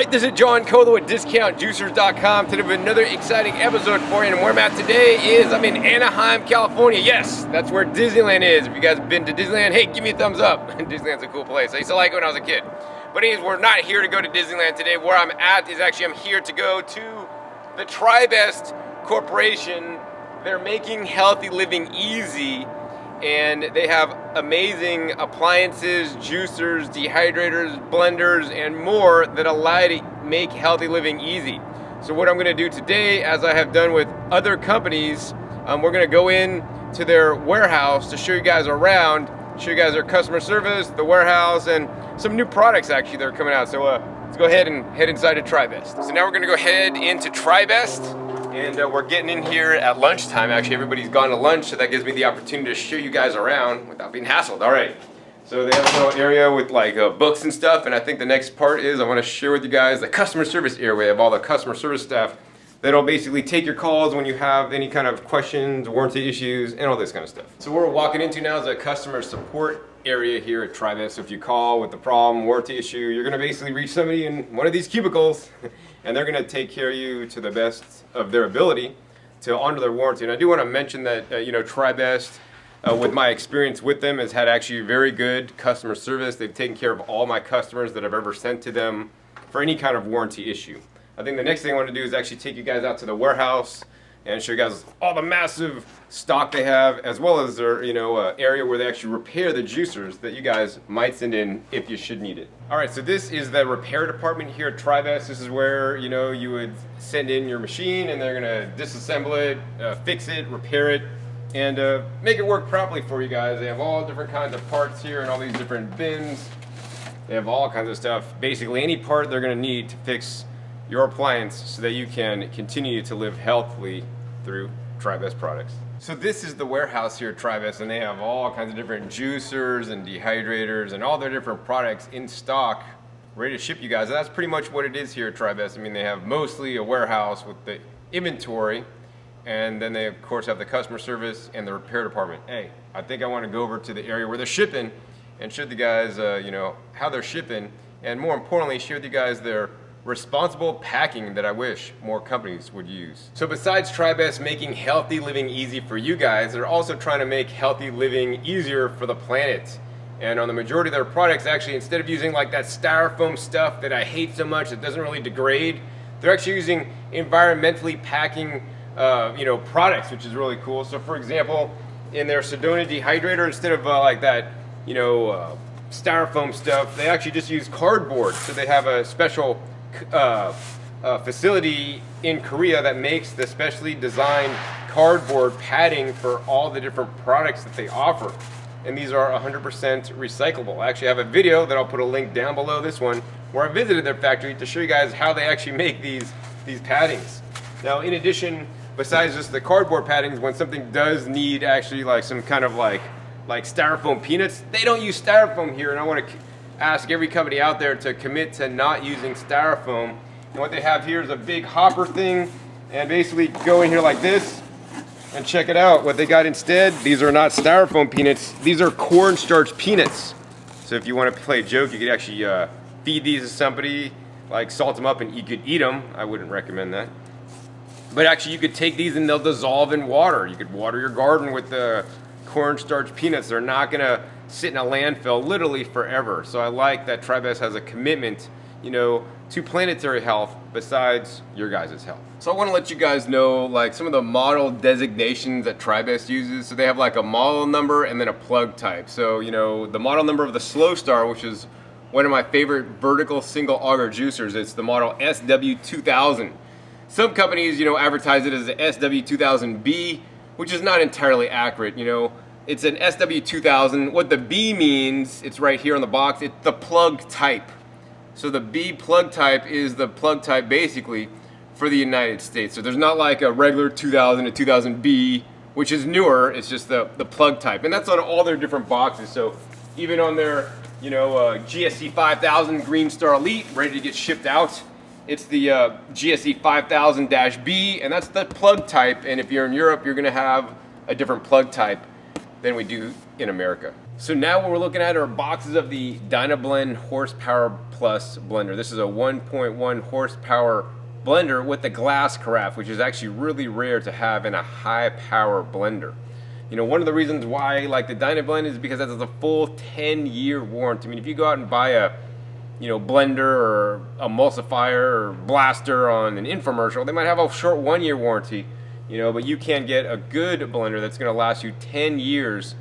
Alright, this is John Colo at DiscountJuicers.com. Today we have another exciting episode for you, and where I'm at today is I'm in Anaheim, California. Yes, that's where Disneyland is. If you guys have been to Disneyland, hey, give me a thumbs up. Disneyland's a cool place. I used to like it when I was a kid. But anyways, we're not here to go to Disneyland today. Where I'm at is actually I'm here to go to the Tribest Corporation. They're making healthy living easy, and they have amazing appliances, juicers, dehydrators, blenders, and more that allow you to make healthy living easy. So what I'm going to do today, as I have done with other companies, we're going to go in to their warehouse to show you guys around, show you guys their customer service, the warehouse, and some new products actually that are coming out. So let's go ahead and head inside to Tribest. So now we're going to go head into Tribest. And we're getting in here at lunchtime. Actually, everybody's gone to lunch, so that gives me the opportunity to show you guys around without being hassled. All right. So they have a little area with like books and stuff, and I think the next part is I want to share with you guys the customer service area. We have all the customer service staff that'll basically take your calls when you have any kind of questions, warranty issues, and all this kind of stuff. So what we're walking into now is a customer support area here at Tribest. So if you call with the problem, warranty issue, you're going to basically reach somebody in one of these cubicles. And they're going to take care of you to the best of their ability to honor their warranty. And I do want to mention that, you know, Tribest, with my experience with them, has had actually very good customer service. They've taken care of all my customers that I've ever sent to them for any kind of warranty issue. I think the next thing I want to do is actually take you guys out to the warehouse and show you guys all the massive stock they have, as well as their, you know, area where they actually repair the juicers that you guys might send in if you should need it. All right, so this is the repair department here at Tribest. This is where, you know, you would send in your machine and they're gonna disassemble it, fix it, repair it, and make it work properly for you guys. They have all different kinds of parts here and all these different bins. They have all kinds of stuff. Basically any part they're gonna need to fix your appliance so that you can continue to live healthily through Tribest products. So this is the warehouse here at Tribest, and they have all kinds of different juicers and dehydrators and all their different products in stock ready to ship you guys. And that's pretty much what it is here at Tribest. I mean, they have mostly a warehouse with the inventory, and then they of course have the customer service and the repair department. Hey, I think I want to go over to the area where they're shipping and show you guys you know, how they're shipping, and more importantly show you guys their responsible packing that I wish more companies would use. So besides Tribest making healthy living easy for you guys, they're also trying to make healthy living easier for the planet. And on the majority of their products, actually, instead of using like that styrofoam stuff that I hate so much that doesn't really degrade, they're actually using environmentally packing you know, products, which is really cool. So for example, in their Sedona Dehydrator, instead of like that, you know, styrofoam stuff, they actually just use cardboard. So they have a special facility in Korea that makes the specially designed cardboard padding for all the different products that they offer, and these are 100% recyclable. I actually have a video that I'll put a link down below this one where I visited their factory to show you guys how they actually make these paddings. Now in addition, besides just the cardboard paddings, when something does need actually like some kind of like styrofoam peanuts, they don't use styrofoam here, and I want to ask every company out there to commit to not using styrofoam. And what they have here is a big hopper thing, and basically go in here like this and check it out. What they got instead, these are not styrofoam peanuts, these are cornstarch peanuts. So if you want to play a joke, you could actually feed these to somebody, like salt them up and you could eat them. I wouldn't recommend that. But actually you could take these and they'll dissolve in water. You could water your garden with the cornstarch peanuts. They're not gonna sit in a landfill literally forever. So I like that Tribest has a commitment, you know, to planetary health besides your guys' health. So I want to let you guys know like some of the model designations that Tribest uses. So they have like a model number and then a plug type. So, you know, the model number of the Slowstar, which is one of my favorite vertical single auger juicers, it's the model SW2000. Some companies, you know, advertise it as the SW2000B, which is not entirely accurate. You know, it's an SW2000. What the B means, it's right here on the box, it's the plug type. So the B plug type is the plug type basically for the United States. So there's not like a regular 2000 to 2000B, which is newer, it's just the plug type. And that's on all their different boxes. So even on their, you know, GSC 5000 Green Star Elite, ready to get shipped out, it's the GSC 5000-B, and that's the plug type. And if you're in Europe, you're gonna have a different plug type than we do in America. So now what we're looking at are boxes of the Dynablend Horsepower Plus blender. This is a 1.1 horsepower blender with the glass carafe, which is actually really rare to have in a high power blender. You know, one of the reasons why I like the Dynablend is because it has a full 10-year warranty. I mean, if you go out and buy a, blender or emulsifier or blaster on an infomercial, they might have a short 1-year warranty, but you can get a good blender that's going to last you 10 years,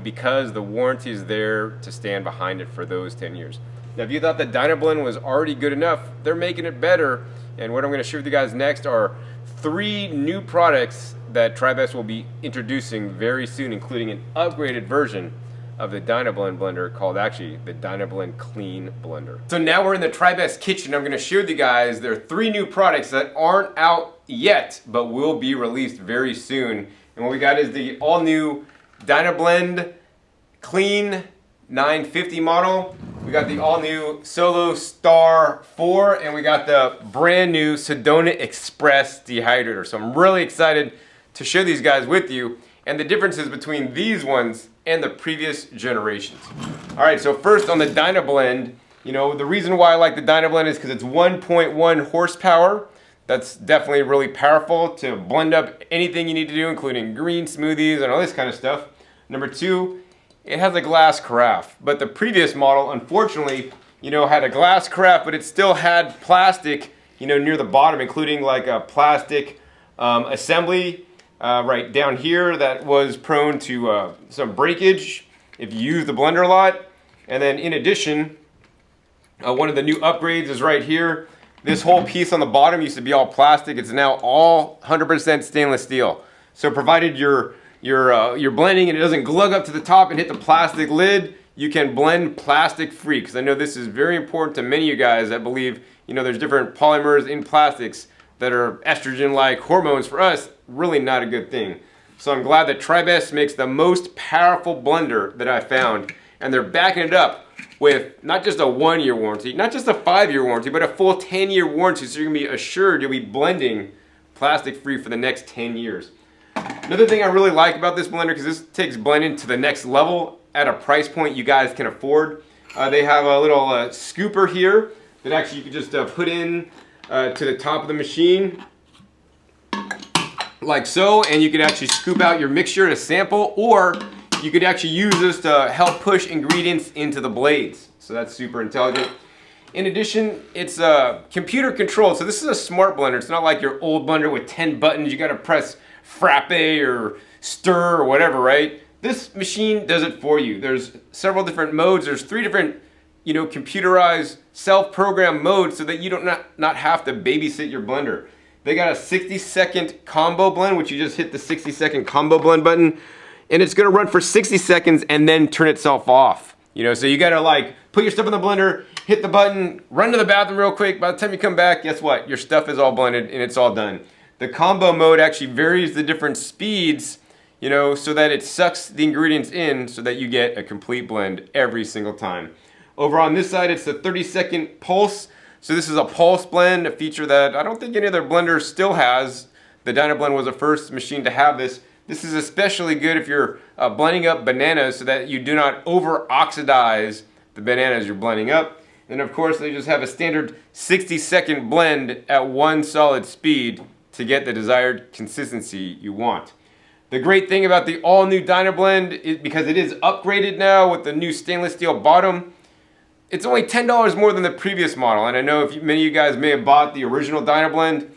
because the warranty is there to stand behind it for those 10 years. Now, if you thought the Dynablend was already good enough, they're making it better. And what I'm going to share with you guys next are 3 new products that Tribest will be introducing very soon, including an upgraded version of the Dynablend blender called actually the Dynablend Clean Blender. So now we're in the Tribest kitchen. I'm going to share with you guys there are 3 new products that aren't out yet, but will be released very soon. And what we got is the all-new Dynablend Clean 950 model. We got the all-new Solostar 4, and we got the brand new Sedona Express Dehydrator. So I'm really excited to share these guys with you and the differences between these ones and the previous generations. All right, so first on the Dynablend, the reason why I like the Dynablend is because it's 1.1 horsepower. That's definitely really powerful to blend up anything you need to do, including green smoothies and all this kind of stuff. Number 2, it has a glass carafe, but the previous model, unfortunately, had a glass carafe, but it still had plastic, near the bottom, including like a plastic assembly right down here that was prone to some breakage if you use the blender a lot. And then in addition, one of the new upgrades is right here. This whole piece on the bottom used to be all plastic. It's now all 100% stainless steel. So provided you're blending and it doesn't glug up to the top and hit the plastic lid, you can blend plastic free. Because I know this is very important to many of you guys that believe, there's different polymers in plastics that are estrogen-like hormones. For us, really not a good thing. So I'm glad that Tribest makes the most powerful blender that I found, and they're backing it up with not just a 1-year warranty, not just a 5-year warranty, but a full 10-year warranty. So you're gonna be assured you'll be blending plastic-free for the next 10 years. Another thing I really like about this blender, because this takes blending to the next level at a price point you guys can afford. They have a little scooper here that actually you can just put in to the top of the machine, like so, and you could actually scoop out your mixture to sample, or you could actually use this to help push ingredients into the blades. So that's super intelligent. In addition, it's computer controlled, so this is a smart blender. It's not like your old blender with 10 buttons. You gotta press frappe or stir or whatever, right? This machine does it for you. There's several different modes. There's 3 different, computerized self-programmed modes so that you don't not have to babysit your blender. They got a 60-second combo blend, which you just hit the 60-second combo blend button, and it's gonna run for 60 seconds and then turn itself off. So you gotta like put your stuff in the blender, hit the button, run to the bathroom real quick. By the time you come back, guess what? Your stuff is all blended and it's all done. The combo mode actually varies the different speeds, so that it sucks the ingredients in so that you get a complete blend every single time. Over on this side, it's the 30-second pulse. So this is a pulse blend, a feature that I don't think any other blender still has. The Dynablend was the first machine to have this. This is especially good if you're blending up bananas so that you do not over-oxidize the bananas you're blending up. And of course, they just have a standard 60-second blend at 1 solid speed to get the desired consistency you want. The great thing about the all-new Dynablend is because it is upgraded now with the new stainless steel bottom, it's only $10 more than the previous model. And I know many of you guys may have bought the original Dynablend.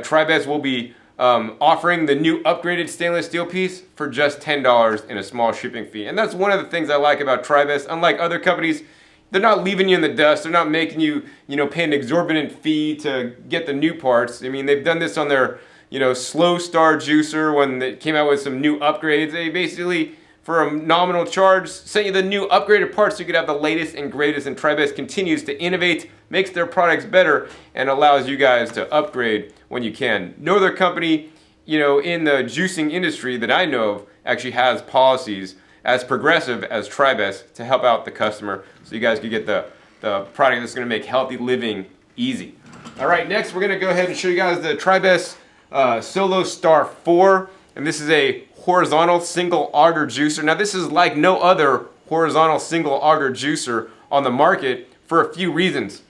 Tribest will be offering the new upgraded stainless steel piece for just $10 and a small shipping fee. And that's one of the things I like about Tribest. Unlike other companies, they're not leaving you in the dust. They're not making you, pay an exorbitant fee to get the new parts. I mean, they've done this on their, Slowstar Juicer when they came out with some new upgrades. They basically, for a nominal charge, sent you the new upgraded parts so you could have the latest and greatest. And Tribest continues to innovate, makes their products better, and allows you guys to upgrade when you can. No other company, in the juicing industry that I know of actually has policies as progressive as Tribest to help out the customer so you guys can get the product that's going to make healthy living easy. All right, next we're going to go ahead and show you guys the Tribest Solostar 4, and this is a horizontal single auger juicer. Now this is like no other horizontal single auger juicer on the market for a few reasons.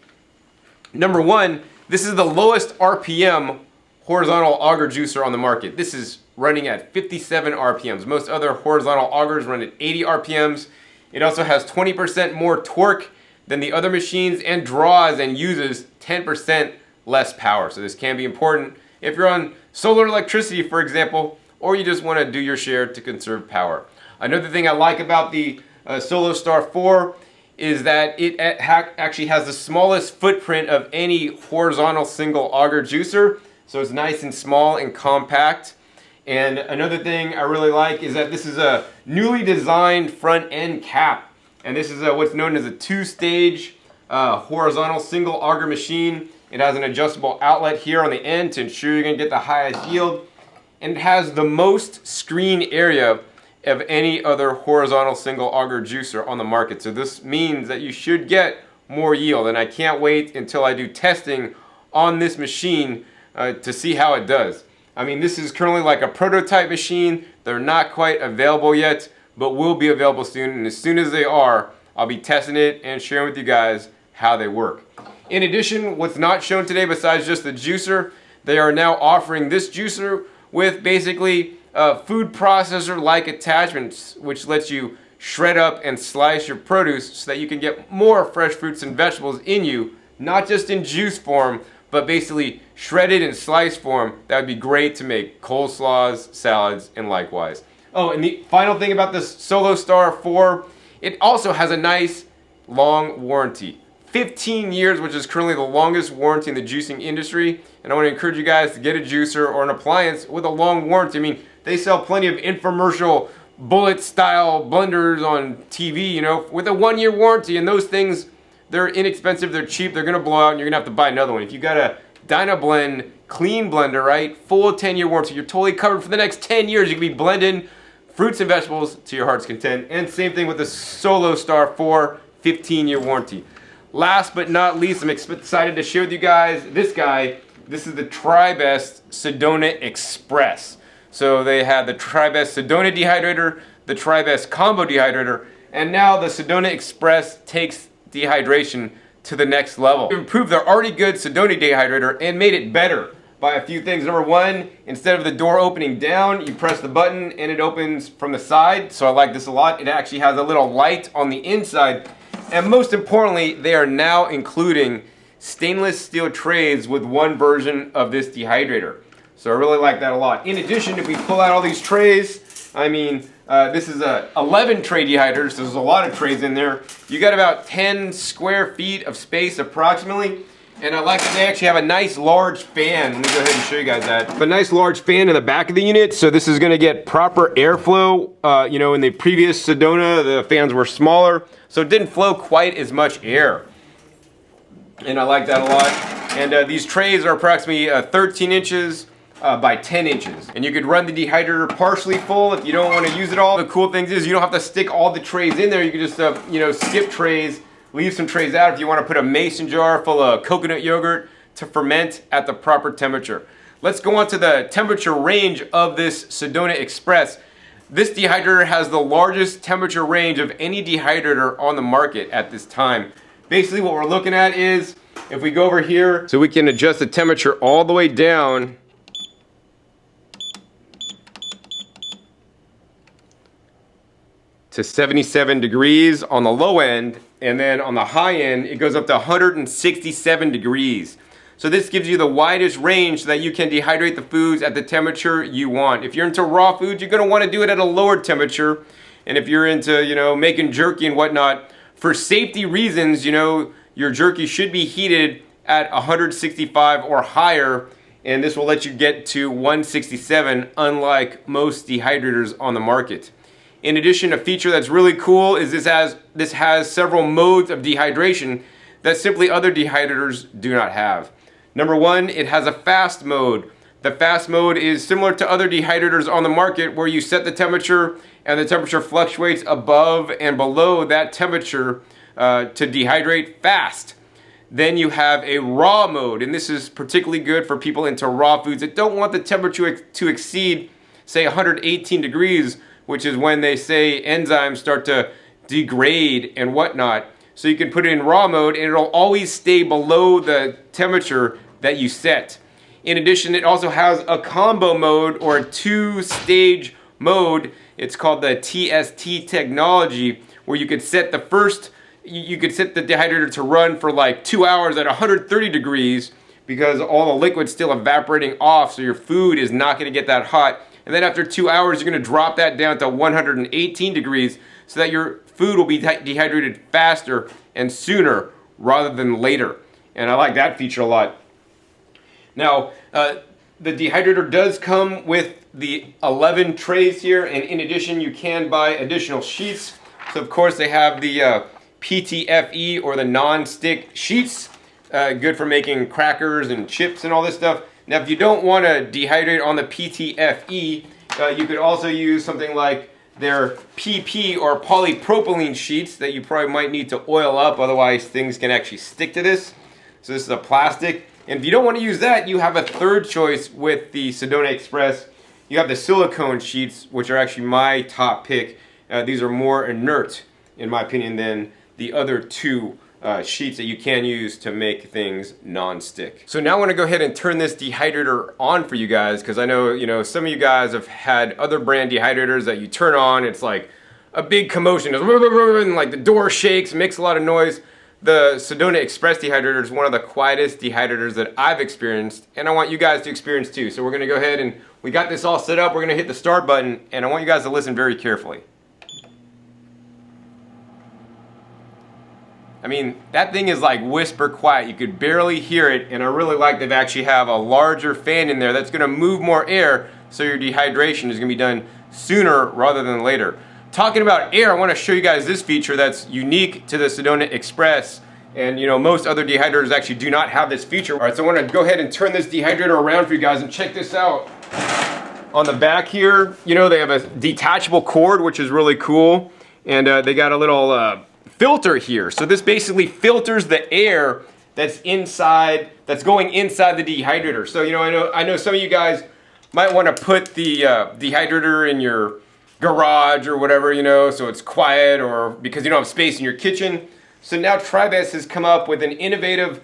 Number one, this is the lowest RPM horizontal auger juicer on the market. This is running at 57 RPMs. Most other horizontal augers run at 80 RPMs. It also has 20% more torque than the other machines and draws and uses 10% less power. So this can be important if you're on solar electricity, for example, or you just want to do your share to conserve power. Another thing I like about the Solostar 4 is that it actually has the smallest footprint of any horizontal single auger juicer. So it's nice and small and compact. And another thing I really like is that this is a newly designed front end cap. And this is what's known as a two-stage horizontal single auger machine. It has an adjustable outlet here on the end to ensure you're gonna get the highest yield. And it has the most screen area of any other horizontal single auger juicer on the market. So this means that you should get more yield. And I can't wait until I do testing on this machine to see how it does. I mean, this is currently like a prototype machine. They're not quite available yet, but will be available soon. And as soon as they are, I'll be testing it and sharing with you guys how they work. In addition, what's not shown today besides just the juicer, they are now offering this juicer with basically food processor-like attachments, which lets you shred up and slice your produce so that you can get more fresh fruits and vegetables in you, not just in juice form, but basically shredded in slice form. That would be great to make coleslaws, salads, and likewise. Oh, and the final thing about this Solostar 4, it also has a nice long warranty. 15 years, which is currently the longest warranty in the juicing industry. And I want to encourage you guys to get a juicer or an appliance with a long warranty. I mean, they sell plenty of infomercial bullet style blenders on TV, you know, with a 1-year warranty, and those things, they're inexpensive, they're cheap, they're gonna blow out, and you're gonna have to buy another one. If you got a Dynablend Clean Blender, right, full 10-year warranty, you're totally covered for the next 10 years. You can be blending fruits and vegetables to your heart's content. And same thing with the Solostar 4 15-year warranty. Last but not least, I'm excited to share with you guys this guy. This is the Tribest Sedona Express. So they had the Tribest Sedona Dehydrator, the Tribest Combo Dehydrator, and now the Sedona Express takes dehydration to the next level. They improved their already good Sedona Dehydrator and made it better by a few things. Number one, instead of the door opening down, you press the button and it opens from the side. So I like this a lot. It actually has a little light on the inside. And most importantly, they are now including stainless steel trays with one version of this dehydrator. So I really like that a lot. In addition, if we pull out all these trays, I mean, this is a 11 tray dehydrator, so there's a lot of trays in there. You got about 10 square feet of space approximately. And I like that they actually have a nice large fan. Let me go ahead and show you guys that. A nice large fan in the back of the unit, so this is gonna get proper airflow. You know, in the previous Sedona, the fans were smaller, so it didn't flow quite as much air. And I like that a lot. And these trays are approximately 13 inches by 10 inches. And you could run the dehydrator partially full if you don't want to use it all. The cool thing is you don't have to stick all the trays in there. You can just, you know, skip trays, leave some trays out if you want to put a mason jar full of coconut yogurt to ferment at the proper temperature. Let's go on to the temperature range of this Sedona Express. This dehydrator has the largest temperature range of any dehydrator on the market at this time. Basically what we're looking at is, if we go over here, so we can adjust the temperature all the way down to 77 degrees on the low end, and then on the high end, it goes up to 167 degrees. So this gives you the widest range so that you can dehydrate the foods at the temperature you want. If you're into raw foods, you're gonna wanna do it at a lower temperature. And if you're into, you know, making jerky and whatnot, for safety reasons, you know, your jerky should be heated at 165 or higher, and this will let you get to 167, unlike most dehydrators on the market. In addition, a feature that's really cool is this has several modes of dehydration that simply other dehydrators do not have. Number one, it has a fast mode. The fast mode is similar to other dehydrators on the market where you set the temperature and the temperature fluctuates above and below that temperature to dehydrate fast. Then you have a raw mode, and this is particularly good for people into raw foods that don't want the temperature to exceed, say, 118 degrees, which is when they say enzymes start to degrade and whatnot. So you can put it in raw mode and it'll always stay below the temperature that you set. In addition, it also has a combo mode or a 2-stage mode. It's called the TST technology, where you could set the dehydrator to run for like 2 hours at 130 degrees because all the liquid's still evaporating off, so your food is not going to get that hot. And then after 2 hours, you're going to drop that down to 118 degrees so that your food will be dehydrated faster and sooner rather than later. And I like that feature a lot. Now, the dehydrator does come with the 11 trays here, and in addition, you can buy additional sheets. So of course, they have the PTFE or the non-stick sheets, good for making crackers and chips and all this stuff. Now, if you don't want to dehydrate on the PTFE, you could also use something like their PP or polypropylene sheets that you probably might need to oil up, otherwise things can actually stick to this. So this is a plastic. And if you don't want to use that, you have a third choice with the Sedona Express. You have the silicone sheets, which are actually my top pick. These are more inert, in my opinion, than the other two sheets that you can use to make things non-stick. So now I want to go ahead and turn this dehydrator on for you guys, because I know, some of you guys have had other brand dehydrators that you turn on, it's like a big commotion, and like the door shakes, makes a lot of noise. The Sedona Express dehydrator is one of the quietest dehydrators that I've experienced, and I want you guys to experience too. So we're going to go ahead and we got this all set up. We're going to hit the start button, and I want you guys to listen very carefully. I mean, that thing is like whisper quiet. You could barely hear it, and I really like they've actually have a larger fan in there that's going to move more air, so your dehydration is going to be done sooner rather than later. Talking about air, I want to show you guys this feature that's unique to the Sedona Express, and most other dehydrators actually do not have this feature. All right, so I want to go ahead and turn this dehydrator around for you guys and check this out. On the back here, they have a detachable cord, which is really cool, and they got a little filter here. So this basically filters the air that's going inside the dehydrator. So I know some of you guys might want to put the dehydrator in your garage or whatever, so it's quiet, or because you don't have space in your kitchen. So now Tribest has come up with an innovative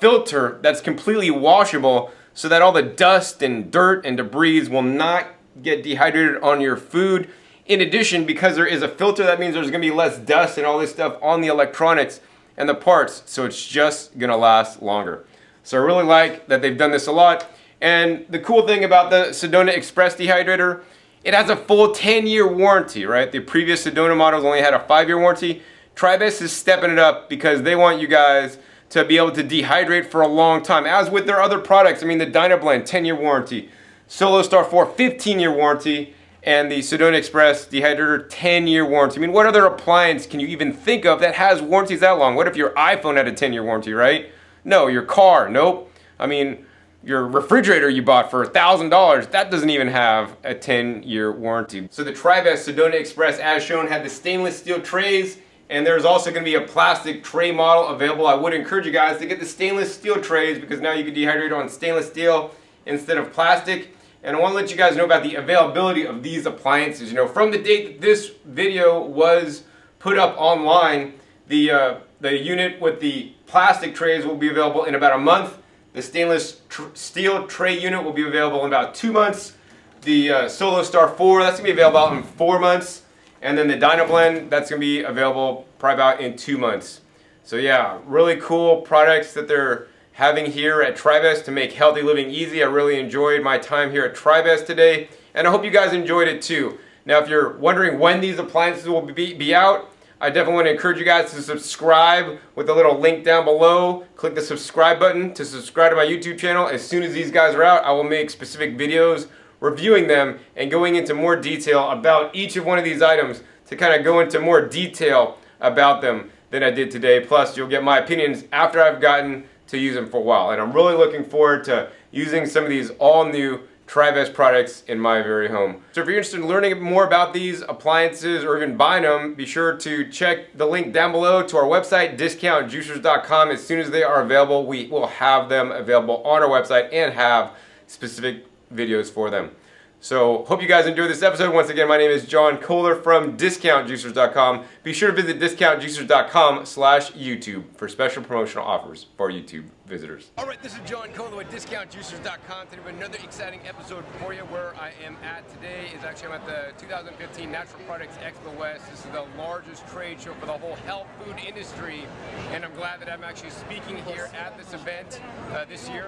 filter that's completely washable, so that all the dust and dirt and debris will not get dehydrated on your food. In addition, because there is a filter, that means there's going to be less dust and all this stuff on the electronics and the parts, so it's just going to last longer. So I really like that they've done this a lot. And the cool thing about the Sedona Express dehydrator, it has a full 10-year warranty, right? The previous Sedona models only had a 5-year warranty. Tribest is stepping it up because they want you guys to be able to dehydrate for a long time, as with their other products. I mean, the Dynablend, 10-year warranty. Solostar 4, 15-year warranty. And the Sedona Express dehydrator, 10-year warranty. I mean, what other appliance can you even think of that has warranties that long? What if your iPhone had a 10-year warranty, right? No, your car, nope. I mean, your refrigerator you bought for $1,000, that doesn't even have a 10-year warranty. So the Tribest Sedona Express, as shown, had the stainless steel trays, and there's also going to be a plastic tray model available. I would encourage you guys to get the stainless steel trays, because now you can dehydrate on stainless steel instead of plastic. And I want to let you guys know about the availability of these appliances. From the date that this video was put up online, the unit with the plastic trays will be available in about a month. The stainless steel tray unit will be available in about 2 months. The Solostar 4, that's going to be available in 4 months. And then the Dynablend, that's going to be available probably about in 2 months. So yeah, really cool products that they're having here at Tribest to make healthy living easy. I really enjoyed my time here at Tribest today, and I hope you guys enjoyed it too. Now, if you're wondering when these appliances will be out, I definitely want to encourage you guys to subscribe with the little link down below. Click the subscribe button to subscribe to my YouTube channel. As soon as these guys are out, I will make specific videos reviewing them and going into more detail about each of one of these items, to kind of go into more detail about them than I did today. Plus, you'll get my opinions after I've gotten to use them for a while, and I'm really looking forward to using some of these all-new Tribest products in my very home. So if you're interested in learning more about these appliances or even buying them, be sure to check the link down below to our website, discountjuicers.com. As soon as they are available, we will have them available on our website and have specific videos for them. So hope you guys enjoyed this episode. Once again, my name is John Kohler from DiscountJuicers.com. Be sure to visit DiscountJuicers.com/YouTube for special promotional offers for YouTube visitors. All right, this is John Kohler with DiscountJuicers.com. Today we have another exciting episode for you. Where I am at today is actually I'm at the 2015 Natural Products Expo West. This is the largest trade show for the whole health food industry, and I'm glad that I'm actually speaking here at this event this year.